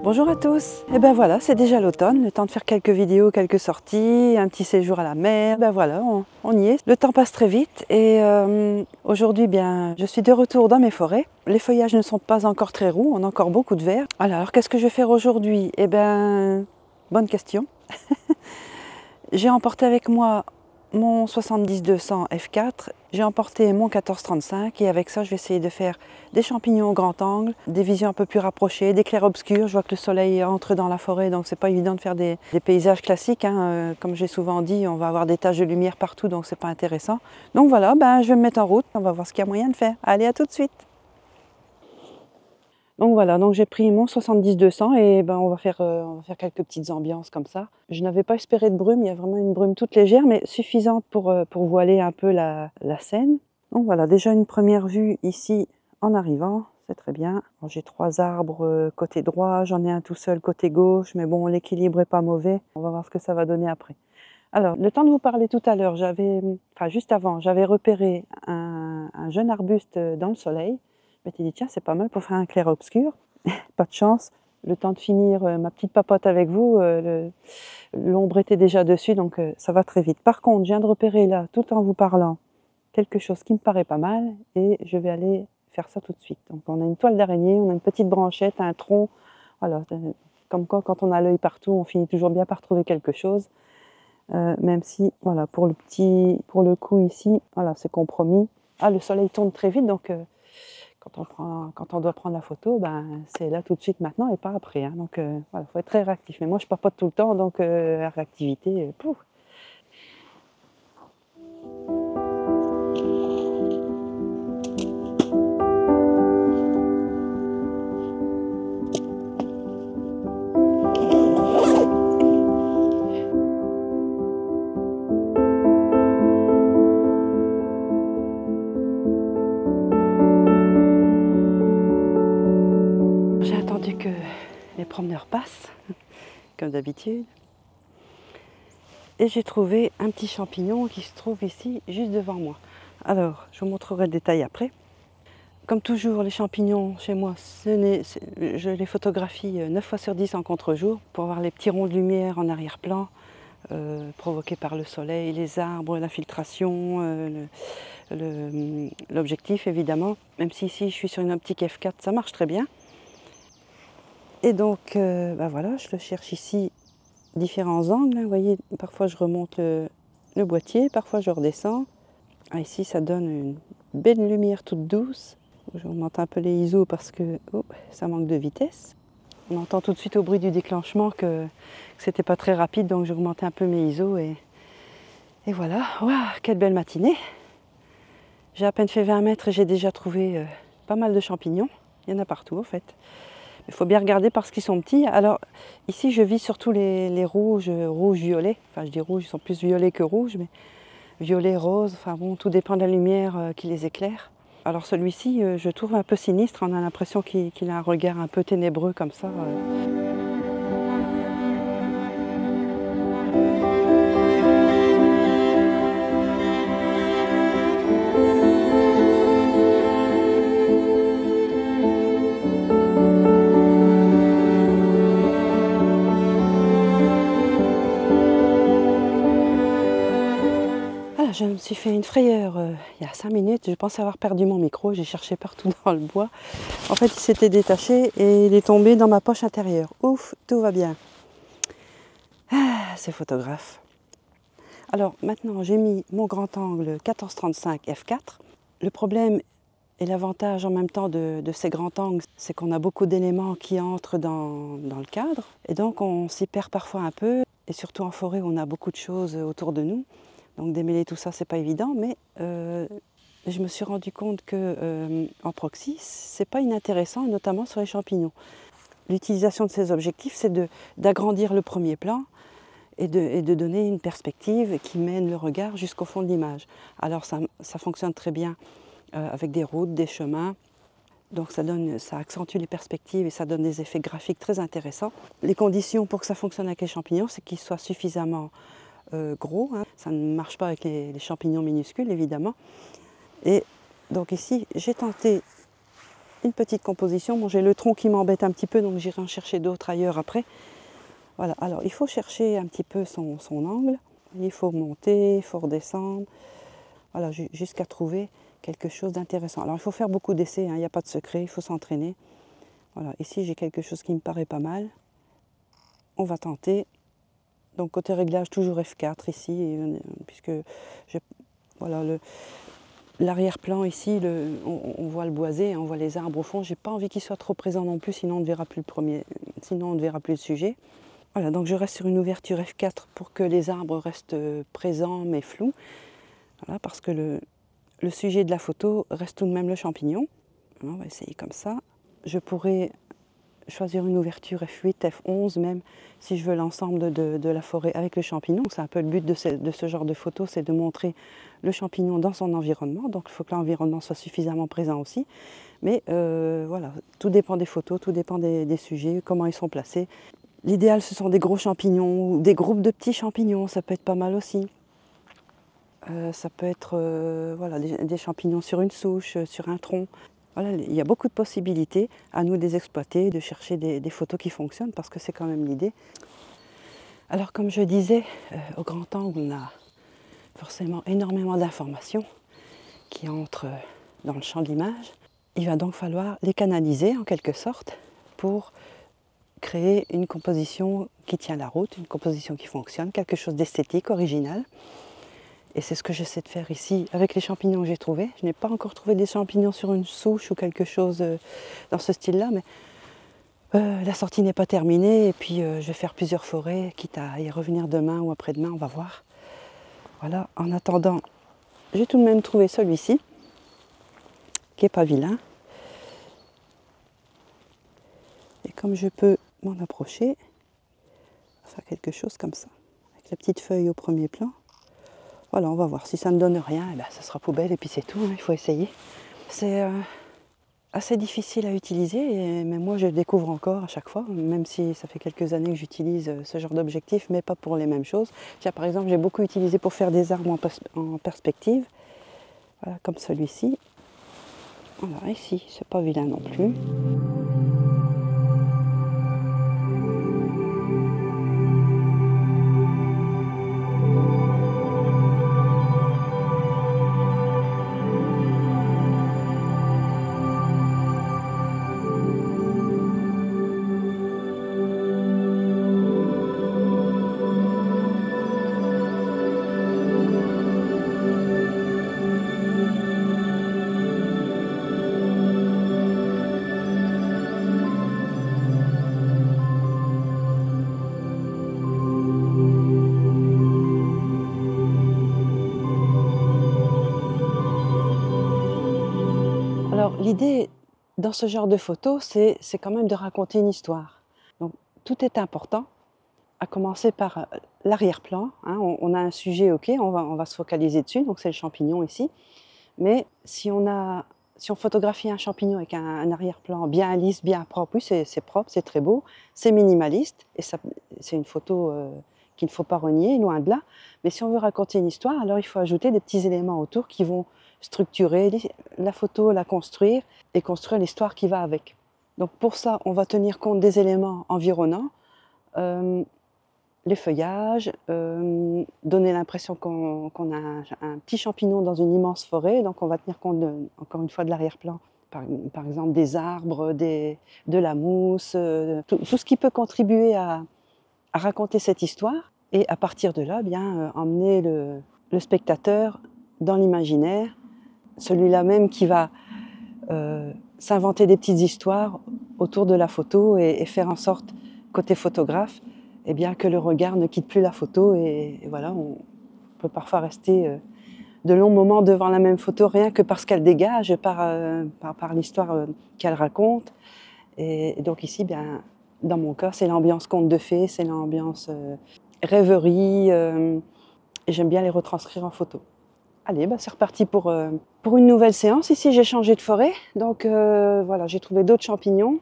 Bonjour à tous, et ben voilà, c'est déjà l'automne, le temps de faire quelques vidéos, quelques sorties, un petit séjour à la mer, ben voilà, on y est. Le temps passe très vite et aujourd'hui bien, je suis de retour dans mes forêts. Les feuillages ne sont pas encore très roux, on a encore beaucoup de vert. Alors qu'est-ce que je vais faire aujourd'hui? Eh ben, bonne question. J'ai emporté avec moi mon 70-200 F4, j'ai emporté mon 14-35 et avec ça je vais essayer de faire des champignons au grand angle, des visions un peu plus rapprochées, des clairs-obscurs. Je vois que le soleil entre dans la forêt donc c'est pas évident de faire des paysages classiques, hein. Comme j'ai souvent dit, on va avoir des taches de lumière partout donc c'est pas intéressant. Donc voilà, ben, je vais me mettre en route, on va voir ce qu'il y a moyen de faire. Allez, à tout de suite! Donc voilà, donc j'ai pris mon 70-200 et ben on va faire quelques petites ambiances comme ça. Je n'avais pas espéré de brume, il y a vraiment une brume toute légère mais suffisante pour voiler un peu la scène. Donc voilà, déjà une première vue ici en arrivant, c'est très bien. J'ai 3 arbres côté droit, j'en ai un tout seul côté gauche, mais bon, l'équilibre est pas mauvais. On va voir ce que ça va donner après. Alors, le temps de vous parler tout à l'heure, juste avant, j'avais repéré un jeune arbuste dans le soleil. Je m'étais dit, tiens, c'est pas mal pour faire un clair-obscur. Pas de chance, le temps de finir ma petite papote avec vous, l'ombre était déjà dessus, donc ça va très vite. Par contre, je viens de repérer là, tout en vous parlant, quelque chose qui me paraît pas mal, et je vais aller faire ça tout de suite. Donc on a une toile d'araignée, on a une petite branchette, un tronc, voilà, comme quoi quand on a l'œil partout, on finit toujours bien par trouver quelque chose. Même si, voilà, pour le coup ici, voilà, c'est compromis. Ah, le soleil tourne très vite, donc quand on doit prendre la photo, ben, c'est là tout de suite maintenant et pas après, hein. Donc voilà, faut être très réactif. Mais moi, je papote tout le temps, donc la réactivité, pouf. J'ai attendu que les promeneurs passent, comme d'habitude. Et j'ai trouvé un petit champignon qui se trouve ici, juste devant moi. Alors, je vous montrerai le détail après. Comme toujours, les champignons chez moi, je les photographie 9 fois sur 10 en contre-jour pour avoir les petits ronds de lumière en arrière-plan provoqués par le soleil, les arbres, l'infiltration, l'objectif évidemment. Même si ici je suis sur une optique F4, ça marche très bien. Et donc, ben voilà, je le cherche ici, différents angles, hein. Vous voyez, parfois je remonte le boîtier, parfois je redescends. Ah, ici, ça donne une belle lumière toute douce. Je remonte un peu les ISO parce que ça manque de vitesse. On entend tout de suite au bruit du déclenchement que c'était pas très rapide, donc j'ai augmenté un peu mes ISO et voilà. Waouh, quelle belle matinée! J'ai à peine fait 20 mètres et j'ai déjà trouvé pas mal de champignons. Il y en a partout en fait. Il faut bien regarder parce qu'ils sont petits. Alors ici, je vis surtout les rouges, violets. Enfin, je dis rouges, ils sont plus violets que rouges, mais violet, rose, enfin bon, tout dépend de la lumière qui les éclaire. Alors celui-ci, je trouve un peu sinistre, on a l'impression qu'il a un regard un peu ténébreux comme ça. Je me suis fait une frayeur il y a 5 minutes, je pensais avoir perdu mon micro, j'ai cherché partout dans le bois. En fait, il s'était détaché et il est tombé dans ma poche intérieure. Ouf, tout va bien. Ah, ces photographes. Alors maintenant, j'ai mis mon grand angle 14-35 f4. Le problème et l'avantage en même temps de ces grands angles, c'est qu'on a beaucoup d'éléments qui entrent dans le cadre. Et donc, on s'y perd parfois un peu. Et surtout en forêt, où on a beaucoup de choses autour de nous. Donc démêler tout ça, c'est pas évident, mais je me suis rendu compte que en proxy, c'est pas inintéressant, notamment sur les champignons. L'utilisation de ces objectifs, c'est d'agrandir le premier plan et de donner une perspective qui mène le regard jusqu'au fond de l'image. Alors ça fonctionne très bien avec des routes, des chemins. Donc ça accentue les perspectives et ça donne des effets graphiques très intéressants. Les conditions pour que ça fonctionne avec les champignons, c'est qu'ils soient suffisamment gros, hein. Ça ne marche pas avec les champignons minuscules évidemment. Et donc ici j'ai tenté une petite composition. Bon, j'ai le tronc qui m'embête un petit peu, donc j'irai en chercher d'autres ailleurs après. Voilà, alors il faut chercher un petit peu son angle. Il faut monter, il faut redescendre. Voilà, jusqu'à trouver quelque chose d'intéressant. Alors il faut faire beaucoup d'essais, hein, il n'y a pas de secret, il faut s'entraîner. Voilà, ici j'ai quelque chose qui me paraît pas mal. On va tenter. Donc côté réglage, toujours F4 ici, puisque voilà, l'arrière-plan ici, on voit le boisé, on voit les arbres au fond. J'ai pas envie qu'il soit trop présent non plus, sinon on ne verra plus sinon on ne verra plus le sujet. Voilà, donc je reste sur une ouverture F4 pour que les arbres restent présents mais flous. Voilà, parce que le sujet de la photo reste tout de même le champignon. Alors, on va essayer comme ça. Je pourrais choisir une ouverture F8, F11 même, si je veux l'ensemble de la forêt avec le champignon. C'est un peu le but de ce genre de photo, c'est de montrer le champignon dans son environnement. Donc il faut que l'environnement soit suffisamment présent aussi. Mais voilà, tout dépend des photos, tout dépend des sujets, comment ils sont placés. L'idéal, ce sont des gros champignons ou des groupes de petits champignons, ça peut être pas mal aussi. Ça peut être voilà, des champignons sur une souche, sur un tronc. Voilà, il y a beaucoup de possibilités, à nous de les exploiter, de chercher des photos qui fonctionnent, parce que c'est quand même l'idée. Alors comme je disais, au grand angle, on a forcément énormément d'informations qui entrent dans le champ de l'image. Il va donc falloir les canaliser en quelque sorte pour créer une composition qui tient la route, une composition qui fonctionne, quelque chose d'esthétique, original. Et c'est ce que j'essaie de faire ici avec les champignons que j'ai trouvés. Je n'ai pas encore trouvé des champignons sur une souche ou quelque chose dans ce style-là, mais la sortie n'est pas terminée et puis je vais faire plusieurs forêts, quitte à y revenir demain ou après-demain, on va voir. Voilà, en attendant, j'ai tout de même trouvé celui-ci, qui n'est pas vilain. Et comme je peux m'en approcher, on va faire quelque chose comme ça, avec la petite feuille au premier plan. Voilà, on va voir. Si ça ne donne rien, eh ben, ça sera poubelle et puis c'est tout, hein, il faut essayer. C'est assez difficile à utiliser, mais moi je le découvre encore à chaque fois, même si ça fait quelques années que j'utilise ce genre d'objectif, mais pas pour les mêmes choses. Tiens, par exemple, j'ai beaucoup utilisé pour faire des arbres en perspective, voilà, comme celui-ci. Voilà, ici, c'est pas vilain non plus. Alors l'idée dans ce genre de photo, c'est quand même de raconter une histoire. Donc tout est important, à commencer par l'arrière-plan. Hein, on a un sujet, ok, on va se focaliser dessus, donc c'est le champignon ici. Mais si on photographie un champignon avec un arrière-plan bien lisse, bien propre, oui c'est propre, c'est très beau, c'est minimaliste, et c'est une photo qu'il ne faut pas renier, loin de là. Mais si on veut raconter une histoire, alors il faut ajouter des petits éléments autour qui vont structurer la photo, la construire et construire l'histoire qui va avec. Donc pour ça, on va tenir compte des éléments environnants, les feuillages, donner l'impression qu'on a un petit champignon dans une immense forêt, donc on va tenir compte encore une fois de l'arrière-plan, par exemple des arbres, de la mousse, tout ce qui peut contribuer à raconter cette histoire, et à partir de là, bien emmener le spectateur dans l'imaginaire, celui-là même qui va s'inventer des petites histoires autour de la photo et faire en sorte, côté photographe, eh bien, que le regard ne quitte plus la photo, et voilà, on peut parfois rester de longs moments devant la même photo, rien que parce qu'elle dégage par l'histoire qu'elle raconte. Et donc ici, bien, dans mon cas, c'est l'ambiance conte de fées, c'est l'ambiance rêverie, et j'aime bien les retranscrire en photo. Allez, bah c'est reparti pour une nouvelle séance. Ici, j'ai changé de forêt, donc voilà, j'ai trouvé d'autres champignons.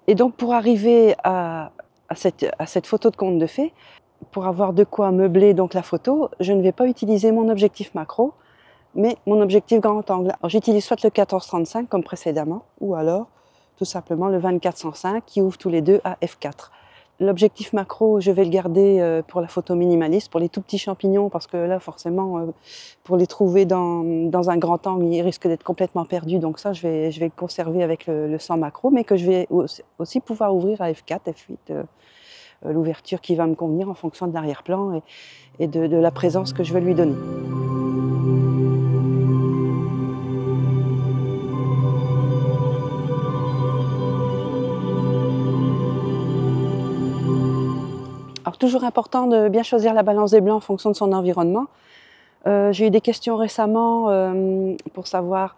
Et donc, pour arriver à cette photo de conte de fées, pour avoir de quoi meubler donc la photo, je ne vais pas utiliser mon objectif macro, mais mon objectif grand angle. Alors j'utilise soit le 14-35 comme précédemment, ou alors tout simplement le 24-105 qui ouvre tous les deux à f4. L'objectif macro, je vais le garder pour la photo minimaliste, pour les tout petits champignons, parce que là, forcément, pour les trouver dans un grand angle, ils risquent d'être complètement perdus. Donc ça, je vais le conserver avec le 100 macro, mais que je vais aussi pouvoir ouvrir à f4, f8, l'ouverture qui va me convenir en fonction de l'arrière-plan et de la présence que je veux lui donner. Alors toujours important de bien choisir la balance des blancs en fonction de son environnement. J'ai eu des questions récemment pour savoir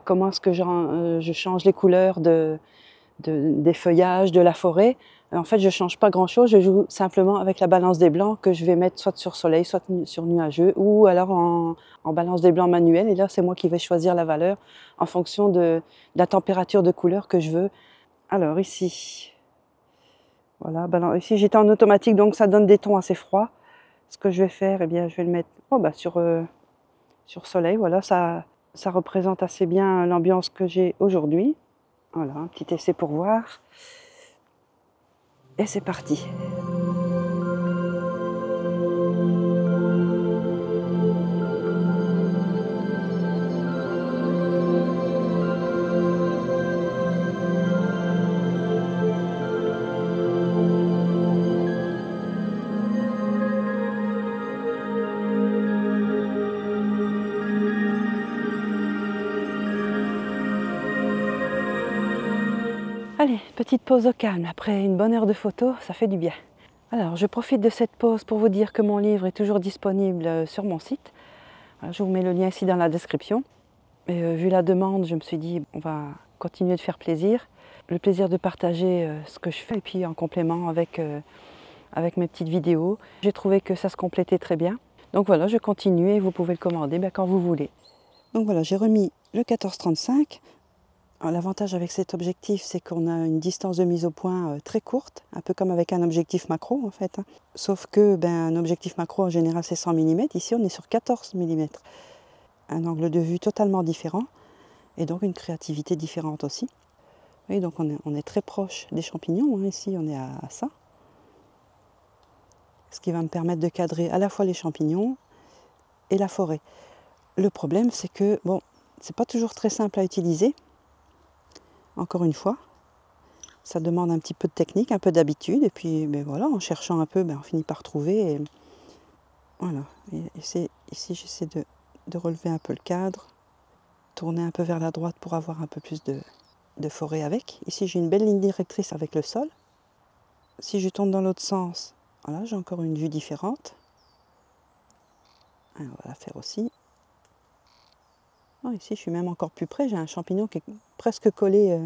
comment est-ce que je change les couleurs des feuillages, de la forêt. En fait, je ne change pas grand-chose, je joue simplement avec la balance des blancs que je vais mettre soit sur soleil, soit sur nuageux, ou alors en balance des blancs manuelle. Et là, c'est moi qui vais choisir la valeur en fonction de la température de couleur que je veux. Alors ici, voilà, ici j'étais en automatique, donc ça donne des tons assez froids. Ce que je vais faire, eh bien, je vais le mettre sur soleil. Voilà, ça représente assez bien l'ambiance que j'ai aujourd'hui. Voilà, un petit essai pour voir. Et c'est parti. Allez, petite pause au calme. Après une bonne heure de photo, ça fait du bien. Alors, je profite de cette pause pour vous dire que mon livre est toujours disponible sur mon site. Je vous mets le lien ici dans la description. Et, vu la demande, je me suis dit, on va continuer de faire plaisir. Le plaisir de partager ce que je fais, et puis en complément avec mes petites vidéos. J'ai trouvé que ça se complétait très bien. Donc voilà, je continue et vous pouvez le commander quand vous voulez. Donc voilà, j'ai remis le 14-35. L'avantage avec cet objectif, c'est qu'on a une distance de mise au point très courte, un peu comme avec un objectif macro en fait. Sauf que un objectif macro en général c'est 100 mm, ici on est sur 14 mm. Un angle de vue totalement différent et donc une créativité différente aussi. Oui, donc on est très proche des champignons, ici on est à ça. Ce qui va me permettre de cadrer à la fois les champignons et la forêt. Le problème c'est que, bon, c'est pas toujours très simple à utiliser. Encore une fois, ça demande un petit peu de technique, un peu d'habitude, et puis voilà, en cherchant un peu, on finit par trouver. Et voilà, ici j'essaie de relever un peu le cadre, tourner un peu vers la droite pour avoir un peu plus de forêt avec. Ici j'ai une belle ligne directrice avec le sol. Si je tourne dans l'autre sens, voilà, j'ai encore une vue différente. On va la faire aussi. Oh, ici, je suis même encore plus près. J'ai un champignon qui est presque collé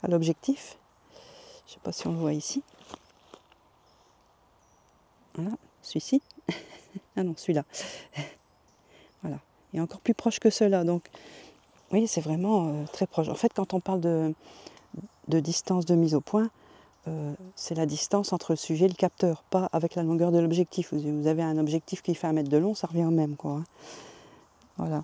à l'objectif. Je ne sais pas si on le voit ici. Voilà, celui-ci. Ah non, celui-là. Voilà. Il est encore plus proche que ceux-là. Donc, oui, c'est vraiment très proche. En fait, quand on parle de distance de mise au point, c'est la distance entre le sujet et le capteur, pas avec la longueur de l'objectif. Vous avez un objectif qui fait 1 mètre de long, ça revient au même, quoi. Voilà.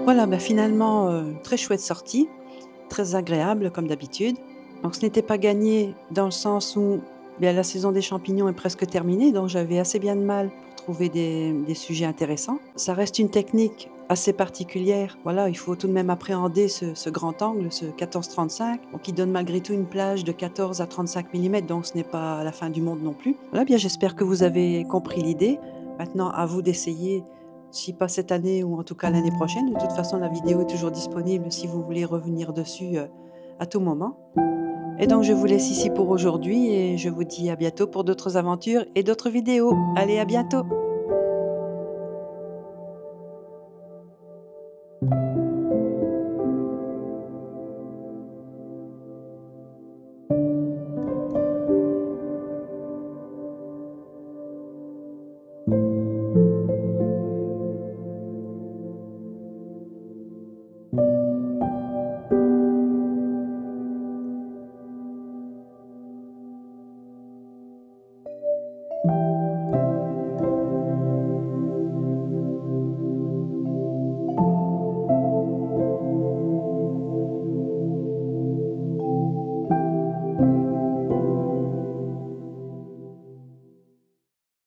Voilà, finalement, très chouette sortie, très agréable comme d'habitude. Donc ce n'était pas gagné dans le sens où la saison des champignons est presque terminée, donc j'avais assez bien de mal pour trouver des sujets intéressants. Ça reste une technique assez particulière. Voilà, il faut tout de même appréhender ce grand angle, ce 14-35, qui donne malgré tout une plage de 14 à 35 mm, donc ce n'est pas la fin du monde non plus. Voilà, j'espère que vous avez compris l'idée. Maintenant, à vous d'essayer. Si pas cette année ou en tout cas l'année prochaine. De toute façon, la vidéo est toujours disponible si vous voulez revenir dessus à tout moment. Et donc, je vous laisse ici pour aujourd'hui et je vous dis à bientôt pour d'autres aventures et d'autres vidéos. Allez, à bientôt!